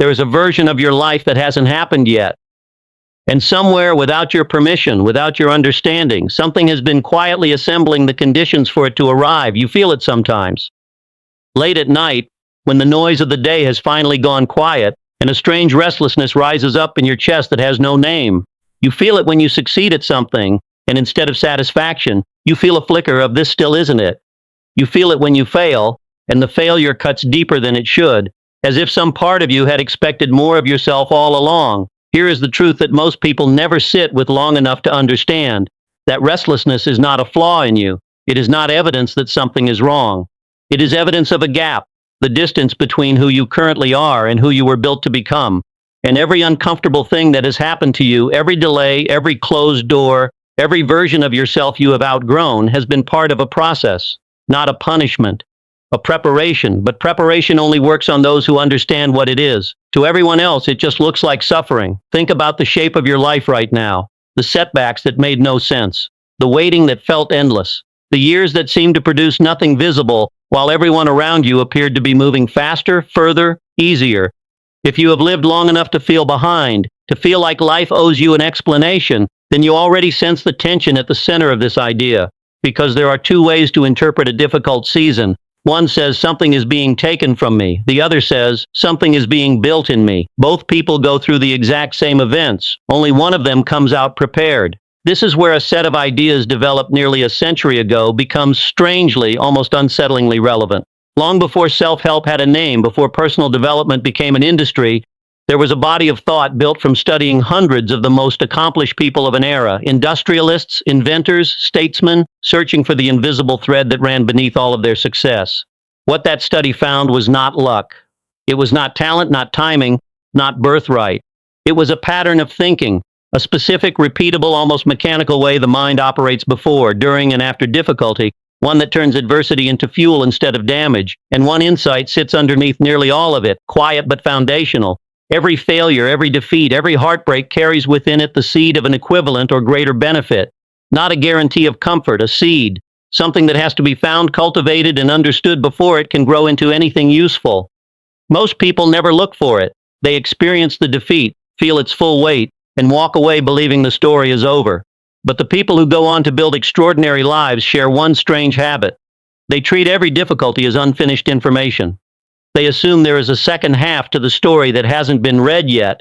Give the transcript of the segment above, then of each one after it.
There is a version of your life that hasn't happened yet. And somewhere, without your permission, without your understanding, something has been quietly assembling the conditions for it to arrive. You feel it sometimes. Late at night, when the noise of the day has finally gone quiet, and a strange restlessness rises up in your chest that has no name. You feel it when you succeed at something, and instead of satisfaction, you feel a flicker of this still isn't it. You feel it when you fail, and the failure cuts deeper than it should, as if some part of you had expected more of yourself all along. Here is the truth that most people never sit with long enough to understand. That restlessness is not a flaw in you. It is not evidence that something is wrong. It is evidence of a gap, the distance between who you currently are and who you were built to become. And every uncomfortable thing that has happened to you, every delay, every closed door, every version of yourself you have outgrown has been part of a process, not a punishment. A preparation, but preparation only works on those who understand what it is. To everyone else, it just looks like suffering. Think about the shape of your life right now, the setbacks that made no sense, the waiting that felt endless, the years that seemed to produce nothing visible, while everyone around you appeared to be moving faster, further, easier. If you have lived long enough to feel behind, to feel like life owes you an explanation, then you already sense the tension at the center of this idea, because there are two ways to interpret a difficult season. One says something is being taken from me. The other says something is being built in me. Both people go through the exact same events. Only one of them comes out prepared. This is where a set of ideas developed nearly a century ago becomes strangely, almost unsettlingly relevant. Long before self-help had a name, before personal development became an industry, there was a body of thought built from studying hundreds of the most accomplished people of an era, industrialists, inventors, statesmen, searching for the invisible thread that ran beneath all of their success. What that study found was not luck. It was not talent, not timing, not birthright. It was a pattern of thinking, a specific, repeatable, almost mechanical way the mind operates before, during, and after difficulty, one that turns adversity into fuel instead of damage, and one insight sits underneath nearly all of it, quiet but foundational. Every failure, every defeat, every heartbreak carries within it the seed of an equivalent or greater benefit. Not a guarantee of comfort, a seed. Something that has to be found, cultivated, and understood before it can grow into anything useful. Most people never look for it. They experience the defeat, feel its full weight, and walk away believing the story is over. But the people who go on to build extraordinary lives share one strange habit. They treat every difficulty as unfinished information. They assume there is a second half to the story that hasn't been read yet.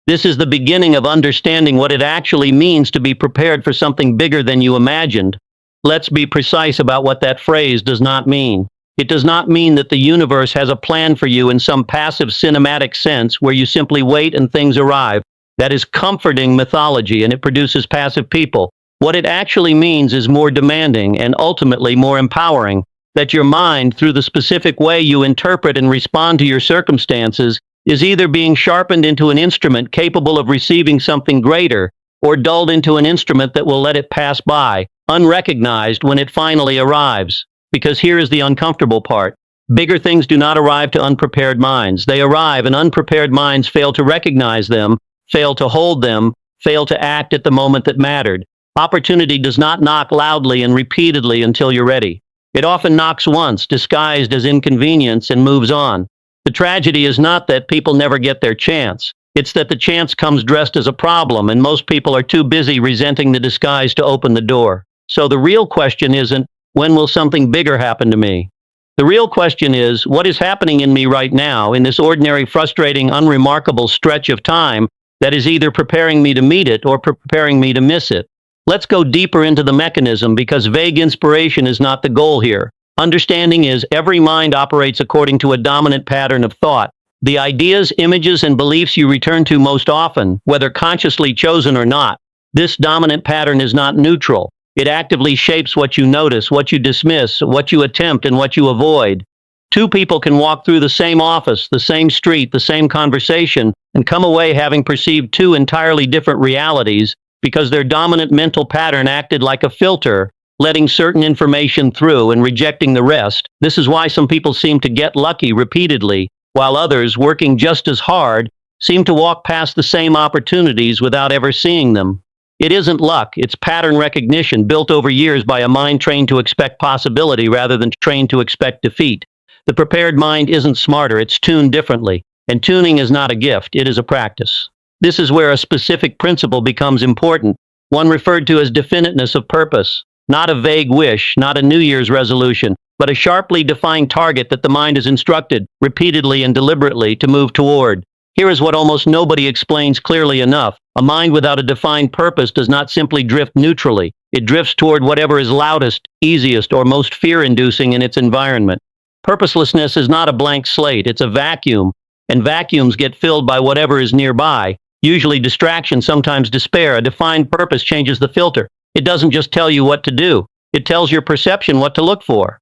This is the beginning of understanding what it actually means to be prepared for something bigger than you imagined. Let's be precise about what that phrase does not mean. It does not mean that the universe has a plan for you in some passive cinematic sense where you simply wait and things arrive. That is comforting mythology, and it produces passive people. What it actually means is more demanding and ultimately more empowering. That your mind, through the specific way you interpret and respond to your circumstances, is either being sharpened into an instrument capable of receiving something greater, or dulled into an instrument that will let it pass by, unrecognized when it finally arrives. Because here is the uncomfortable part. Bigger things do not arrive to unprepared minds. They arrive, and unprepared minds fail to recognize them, fail to hold them, fail to act at the moment that mattered. Opportunity does not knock loudly and repeatedly until you're ready. It often knocks once, disguised as inconvenience, and moves on. The tragedy is not that people never get their chance. It's that the chance comes dressed as a problem, and most people are too busy resenting the disguise to open the door. So the real question isn't, when will something bigger happen to me? The real question is, what is happening in me right now, in this ordinary, frustrating, unremarkable stretch of time that is either preparing me to meet it or preparing me to miss it? Let's go deeper into the mechanism, because vague inspiration is not the goal here. Understanding is every mind operates according to a dominant pattern of thought. The ideas, images, and beliefs you return to most often, whether consciously chosen or not. This dominant pattern is not neutral. It actively shapes what you notice, what you dismiss, what you attempt, and what you avoid. Two people can walk through the same office, the same street, the same conversation, and come away having perceived two entirely different realities, because their dominant mental pattern acted like a filter, letting certain information through and rejecting the rest. This is why some people seem to get lucky repeatedly, while others, working just as hard, seem to walk past the same opportunities without ever seeing them. It isn't luck, it's pattern recognition built over years by a mind trained to expect possibility rather than trained to expect defeat. The prepared mind isn't smarter, it's tuned differently. And tuning is not a gift, it is a practice. This is where a specific principle becomes important, one referred to as definiteness of purpose. Not a vague wish, not a New Year's resolution, but a sharply defined target that the mind is instructed, repeatedly and deliberately, to move toward. Here is what almost nobody explains clearly enough. A mind without a defined purpose does not simply drift neutrally. It drifts toward whatever is loudest, easiest, or most fear-inducing in its environment. Purposelessness is not a blank slate, it's a vacuum, and vacuums get filled by whatever is nearby, usually distraction, sometimes despair. A defined purpose changes the filter. It doesn't just tell you what to do, it tells your perception what to look for.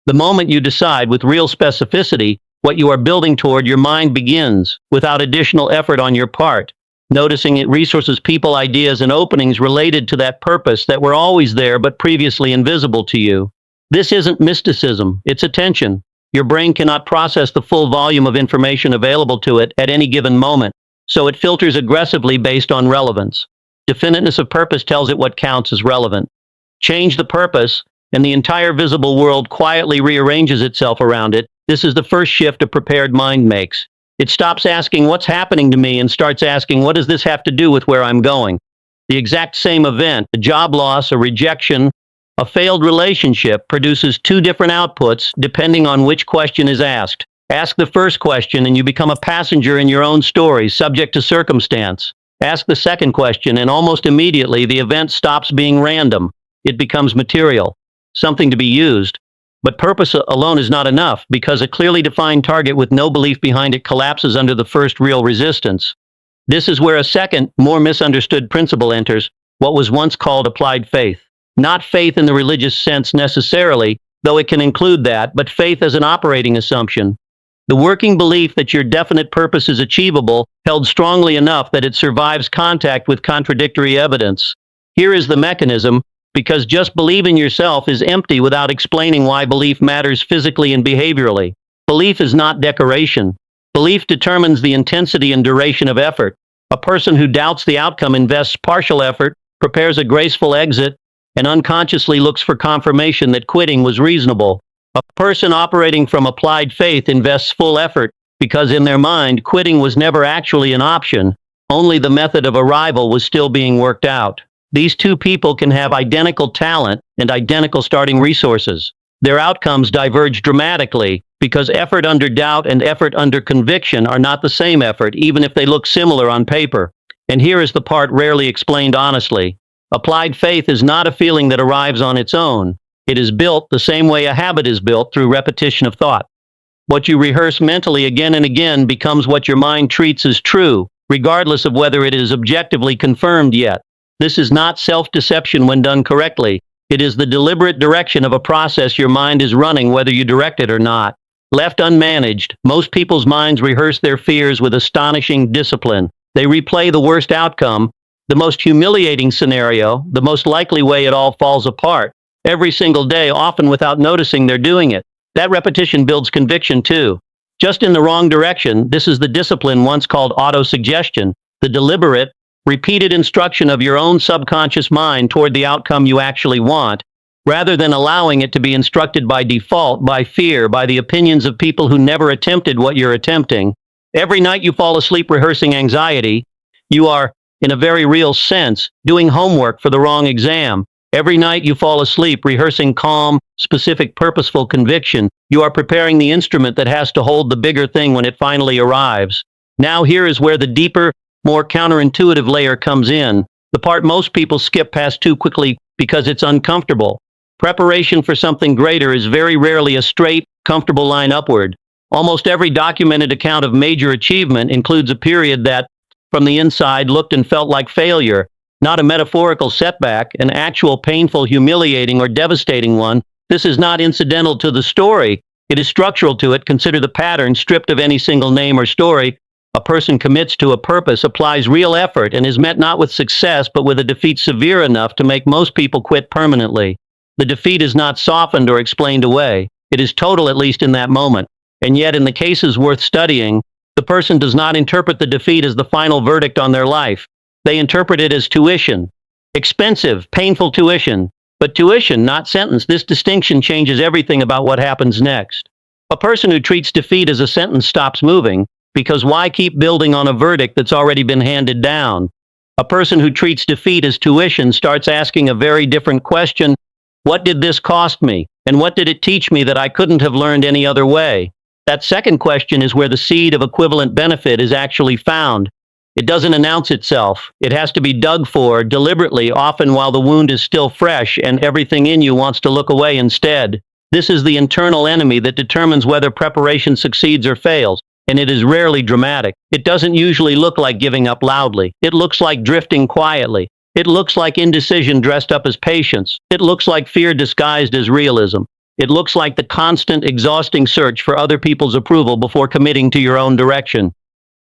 The moment you decide with real specificity what you are building toward, your mind begins, without additional effort on your part, noticing it resources, people, ideas, and openings related to that purpose that were always there but previously invisible to you. This isn't mysticism, it's attention. Your brain cannot process the full volume of information available to it at any given moment, so it filters aggressively based on relevance. Definiteness of purpose tells it what counts as relevant. Change the purpose, and the entire visible world quietly rearranges itself around it. This is the first shift a prepared mind makes. It stops asking what's happening to me and starts asking what does this have to do with where I'm going. The exact same event, a job loss, a rejection, a failed relationship, produces two different outputs depending on which question is asked. Ask the first question and you become a passenger in your own story, subject to circumstance. Ask the second question and almost immediately the event stops being random. It becomes material, something to be used. But purpose alone is not enough, because a clearly defined target with no belief behind it collapses under the first real resistance. This is where a second, more misunderstood principle enters, what was once called applied faith. Not faith in the religious sense necessarily, though it can include that, but faith as an operating assumption. The working belief that your definite purpose is achievable, held strongly enough that it survives contact with contradictory evidence. Here is the mechanism. Because just believing yourself is empty without explaining why belief matters physically and behaviorally. Belief is not decoration. Belief determines the intensity and duration of effort. A person who doubts the outcome invests partial effort, prepares a graceful exit, and unconsciously looks for confirmation that quitting was reasonable. A person operating from applied faith invests full effort, because in their mind, quitting was never actually an option. Only the method of arrival was still being worked out. These two people can have identical talent and identical starting resources. Their outcomes diverge dramatically because effort under doubt and effort under conviction are not the same effort, even if they look similar on paper. And here is the part rarely explained honestly. Applied faith is not a feeling that arrives on its own. It is built the same way a habit is built, through repetition of thought. What you rehearse mentally again and again becomes what your mind treats as true, regardless of whether it is objectively confirmed yet. This is not self-deception when done correctly. It is the deliberate direction of a process your mind is running whether you direct it or not. Left unmanaged, most people's minds rehearse their fears with astonishing discipline. They replay the worst outcome, the most humiliating scenario, the most likely way it all falls apart, every single day, often without noticing they're doing it. That repetition builds conviction too. Just in the wrong direction. This is the discipline once called autosuggestion, the deliberate, repeated instruction of your own subconscious mind toward the outcome you actually want, rather than allowing it to be instructed by default, by fear, by the opinions of people who never attempted what you're attempting. Every night you fall asleep rehearsing anxiety, you are, in a very real sense, doing homework for the wrong exam. Every night you fall asleep rehearsing calm, specific, purposeful conviction, you are preparing the instrument that has to hold the bigger thing when it finally arrives. Now here is where the deeper, more counterintuitive layer comes in, the part most people skip past too quickly because it's uncomfortable. Preparation for something greater is very rarely a straight, comfortable line upward. Almost every documented account of major achievement includes a period that, from the inside, looked and felt like failure, not a metaphorical setback, an actual painful, humiliating, or devastating one. This is not incidental to the story. It is structural to it. Consider the pattern, stripped of any single name or story. A person commits to a purpose, applies real effort, and is met not with success but with a defeat severe enough to make most people quit permanently. The defeat is not softened or explained away. It is total, at least in that moment. And yet, in the cases worth studying, the person does not interpret the defeat as the final verdict on their life. They interpret it as tuition. Expensive, painful tuition. But tuition, not sentence. This distinction changes everything about what happens next. A person who treats defeat as a sentence stops moving. Because why keep building on a verdict that's already been handed down? A person who treats defeat as tuition starts asking a very different question. What did this cost me? And what did it teach me that I couldn't have learned any other way? That second question is where the seed of equivalent benefit is actually found. It doesn't announce itself. It has to be dug for deliberately, often while the wound is still fresh and everything in you wants to look away instead. This is the internal enemy that determines whether preparation succeeds or fails, and it is rarely dramatic. It doesn't usually look like giving up loudly. It looks like drifting quietly. It looks like indecision dressed up as patience. It looks like fear disguised as realism. It looks like the constant, exhausting search for other people's approval before committing to your own direction.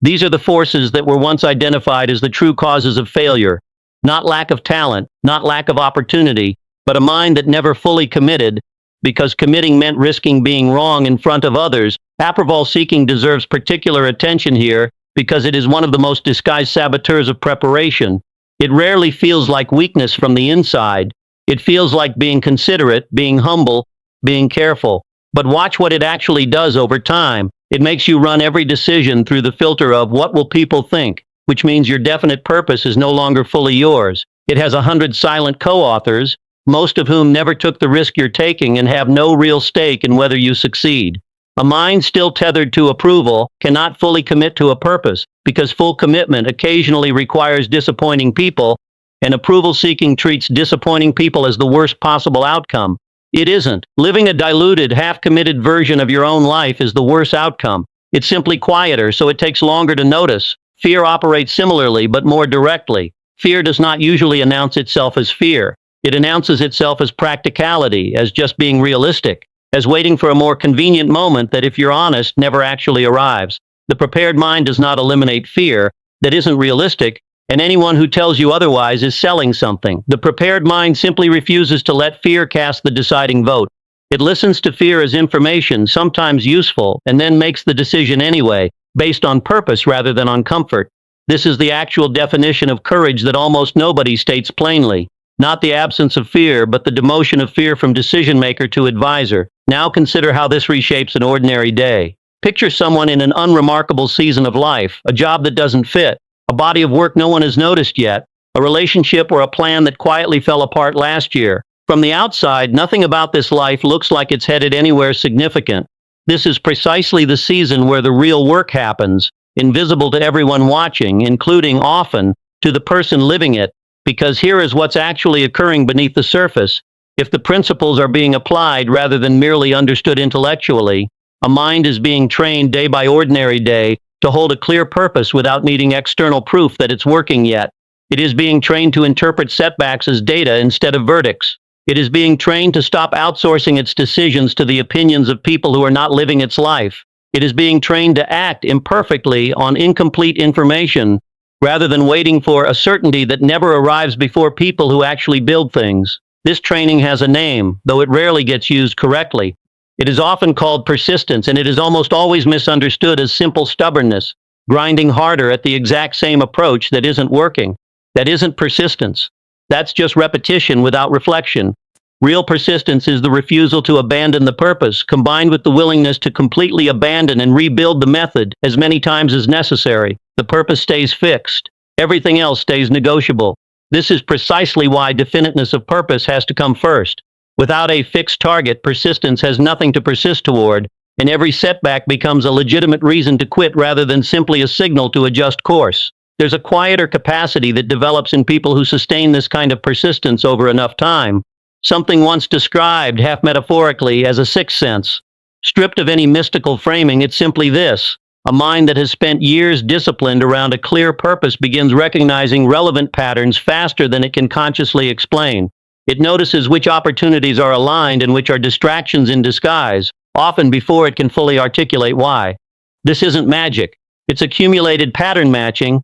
These are the forces that were once identified as the true causes of failure. Not lack of talent, not lack of opportunity, but a mind that never fully committed, because committing meant risking being wrong in front of others. Approval seeking deserves particular attention here, because it is one of the most disguised saboteurs of preparation. It rarely feels like weakness from the inside. It feels like being considerate, being humble, being careful. But watch what it actually does over time. It makes you run every decision through the filter of what will people think, which means your definite purpose is no longer fully yours. It has 100 silent co-authors, most of whom never took the risk you're taking and have no real stake in whether you succeed. A mind still tethered to approval cannot fully commit to a purpose, because full commitment occasionally requires disappointing people, and approval seeking treats disappointing people as the worst possible outcome. It isn't. Living a diluted, half-committed version of your own life is the worst outcome. It's simply quieter, so it takes longer to notice. Fear operates similarly, but more directly. Fear does not usually announce itself as fear. It announces itself as practicality, as just being realistic, as waiting for a more convenient moment that, if you're honest, never actually arrives. The prepared mind does not eliminate fear that isn't realistic, and anyone who tells you otherwise is selling something. The prepared mind simply refuses to let fear cast the deciding vote. It listens to fear as information, sometimes useful, and then makes the decision anyway, based on purpose rather than on comfort. This is the actual definition of courage that almost nobody states plainly. Not the absence of fear, but the demotion of fear from decision maker to advisor. Now consider how this reshapes an ordinary day. Picture someone in an unremarkable season of life, a job that doesn't fit, a body of work no one has noticed yet, a relationship or a plan that quietly fell apart last year. From the outside, nothing about this life looks like it's headed anywhere significant. This is precisely the season where the real work happens, invisible to everyone watching, including, often, to the person living it, because here is what's actually occurring beneath the surface. If the principles are being applied rather than merely understood intellectually, a mind is being trained day by ordinary day to hold a clear purpose without needing external proof that it's working yet. It is being trained to interpret setbacks as data instead of verdicts. It is being trained to stop outsourcing its decisions to the opinions of people who are not living its life. It is being trained to act imperfectly on incomplete information, rather than waiting for a certainty that never arrives before people who actually build things. This training has a name, though it rarely gets used correctly. It is often called persistence, and it is almost always misunderstood as simple stubbornness, grinding harder at the exact same approach that isn't working. That isn't persistence. That's just repetition without reflection. Real persistence is the refusal to abandon the purpose, combined with the willingness to completely abandon and rebuild the method as many times as necessary. The purpose stays fixed. Everything else stays negotiable. This is precisely why definiteness of purpose has to come first. Without a fixed target, persistence has nothing to persist toward, and every setback becomes a legitimate reason to quit rather than simply a signal to adjust course. There's a quieter capacity that develops in people who sustain this kind of persistence over enough time, something once described, half metaphorically, as a sixth sense. Stripped of any mystical framing, it's simply this: a mind that has spent years disciplined around a clear purpose begins recognizing relevant patterns faster than it can consciously explain. It notices which opportunities are aligned and which are distractions in disguise, often before it can fully articulate why. This isn't magic. It's accumulated pattern matching.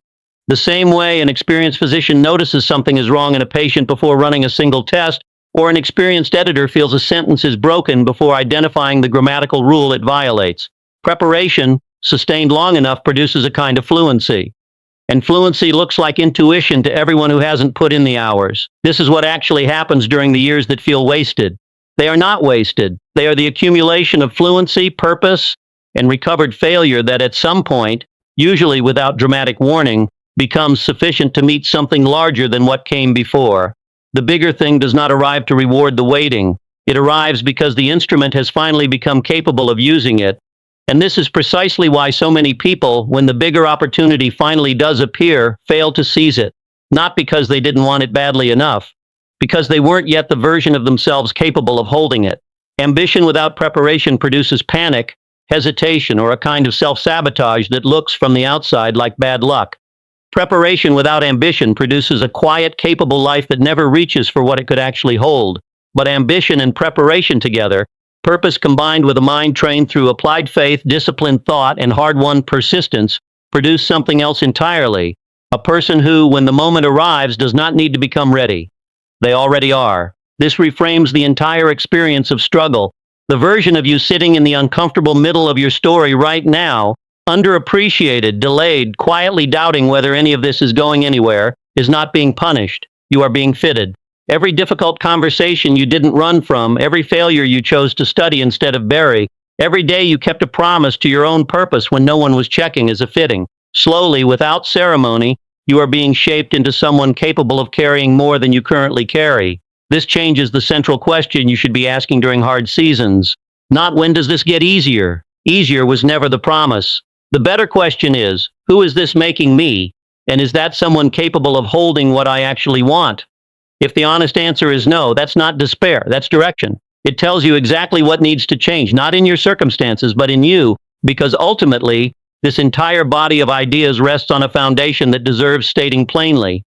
The same way an experienced physician notices something is wrong in a patient before running a single test, or an experienced editor feels a sentence is broken before identifying the grammatical rule it violates. Preparation, sustained long enough, produces a kind of fluency. And fluency looks like intuition to everyone who hasn't put in the hours. This is what actually happens during the years that feel wasted. They are not wasted. They are the accumulation of fluency, purpose, and recovered failure that at some point, usually without dramatic warning, becomes sufficient to meet something larger than what came before. The bigger thing does not arrive to reward the waiting. It arrives because the instrument has finally become capable of using it. And this is precisely why so many people, when the bigger opportunity finally does appear, fail to seize it. Not because they didn't want it badly enough, because they weren't yet the version of themselves capable of holding it. Ambition without preparation produces panic, hesitation, or a kind of self-sabotage that looks from the outside like bad luck. Preparation without ambition produces a quiet, capable life that never reaches for what it could actually hold. But ambition and preparation together, purpose combined with a mind trained through applied faith, disciplined thought, and hard-won persistence, produce something else entirely. A person who, when the moment arrives, does not need to become ready. They already are. This reframes the entire experience of struggle. The version of you sitting in the uncomfortable middle of your story right now, underappreciated, delayed, quietly doubting whether any of this is going anywhere, is not being punished. You are being fitted. Every difficult conversation you didn't run from, every failure you chose to study instead of bury, every day you kept a promise to your own purpose when no one was checking is a fitting. Slowly, without ceremony, you are being shaped into someone capable of carrying more than you currently carry. This changes the central question you should be asking during hard seasons. Not when does this get easier? Easier was never the promise. The better question is, who is this making me? And is that someone capable of holding what I actually want? If the honest answer is no, that's not despair, that's direction. It tells you exactly what needs to change, not in your circumstances, but in you, because ultimately, this entire body of ideas rests on a foundation that deserves stating plainly.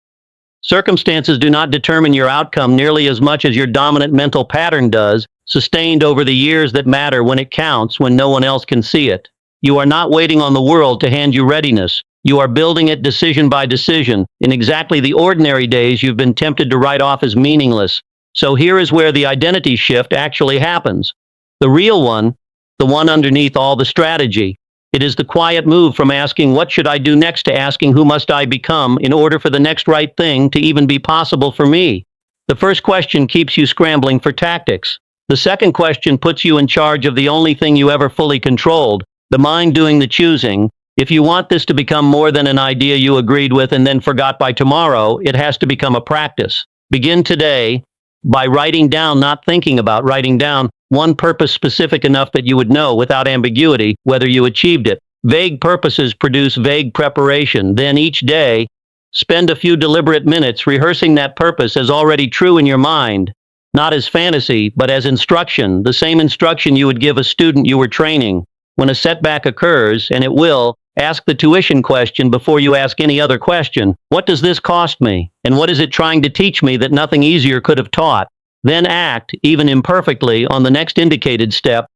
Circumstances do not determine your outcome nearly as much as your dominant mental pattern does, sustained over the years that matter when it counts, when no one else can see it. You are not waiting on the world to hand you readiness. You are building it decision by decision, in exactly the ordinary days you've been tempted to write off as meaningless. So here is where the identity shift actually happens. The real one, the one underneath all the strategy. It is the quiet move from asking what should I do next to asking who must I become in order for the next right thing to even be possible for me. The first question keeps you scrambling for tactics. The second question puts you in charge of the only thing you ever fully controlled, the mind doing the choosing. If you want this to become more than an idea you agreed with and then forgot by tomorrow, it has to become a practice. Begin today by writing down, not thinking about writing down, one purpose specific enough that you would know without ambiguity whether you achieved it. Vague purposes produce vague preparation. Then each day, spend a few deliberate minutes rehearsing that purpose as already true in your mind, not as fantasy, but as instruction, the same instruction you would give a student you were training. When a setback occurs, and it will, ask the tuition question before you ask any other question. What does this cost me? And what is it trying to teach me that nothing easier could have taught? Then act, even imperfectly, on the next indicated step,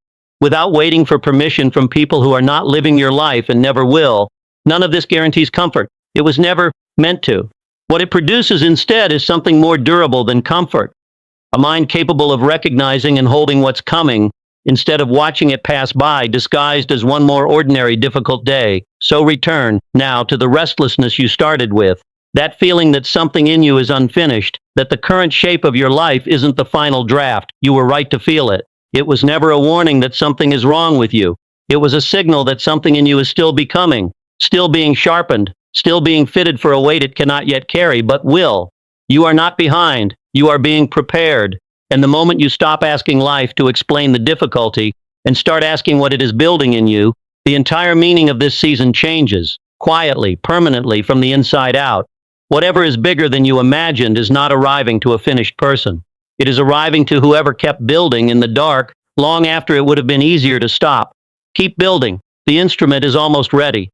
without waiting for permission from people who are not living your life and never will. None of this guarantees comfort. It was never meant to. What it produces instead is something more durable than comfort. A mind capable of recognizing and holding what's coming, instead of watching it pass by disguised as one more ordinary difficult day. So return, now, to the restlessness you started with. That feeling that something in you is unfinished, that the current shape of your life isn't the final draft. You were right to feel it. It was never a warning that something is wrong with you. It was a signal that something in you is still becoming, still being sharpened, still being fitted for a weight it cannot yet carry, but will. You are not behind. You are being prepared. And the moment you stop asking life to explain the difficulty and start asking what it is building in you, the entire meaning of this season changes, quietly, permanently, from the inside out. Whatever is bigger than you imagined is not arriving to a finished person. It is arriving to whoever kept building in the dark long after it would have been easier to stop. Keep building. The instrument is almost ready.